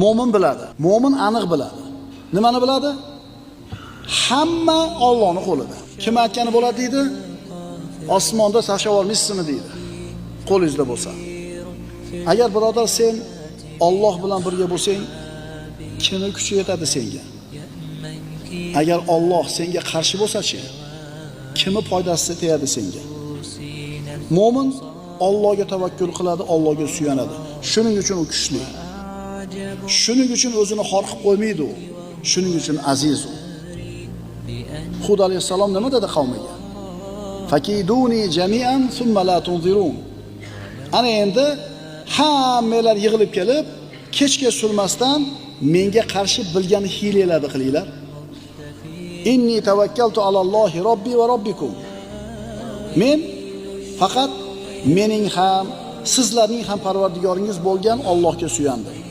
Mo'min biladi. Mo'min aniq biladi. Nimani biladi? Hamma Allohning qo'lida. Kim aytgani bo'ladi deydi? Osmonda tashlab olmaysizmi deydi. Qo'lingizda bo'lsa. Agar birodar sen Alloh bilan birga bo'lsang, kimni kuchi yetadi senga? Agar Alloh senga qarshi bo'lsa-chi, kimni foydasi tegadi senga? Mo'min Allohga tavakkul qiladi, Allohga suyanadi. Shuning uchun u kuchli. Shuning uchun o'zini xor qilib qo'ymaydi u. Shuning uchun aziz u. Hud alayhisalom nima dedi qavmiga? Fakiduni jami'an thumma la tunzirun. Ana endi hammalar yig'ilib kelib, kechga surmasdan menga qarshi bilgan hiylalarni qilinglar. Inni tavakkaltu alallohi robbi va robbikum. Men faqat mening ham, sizlarning ham parvardigoringiz bo'lgan Allohga suyandim.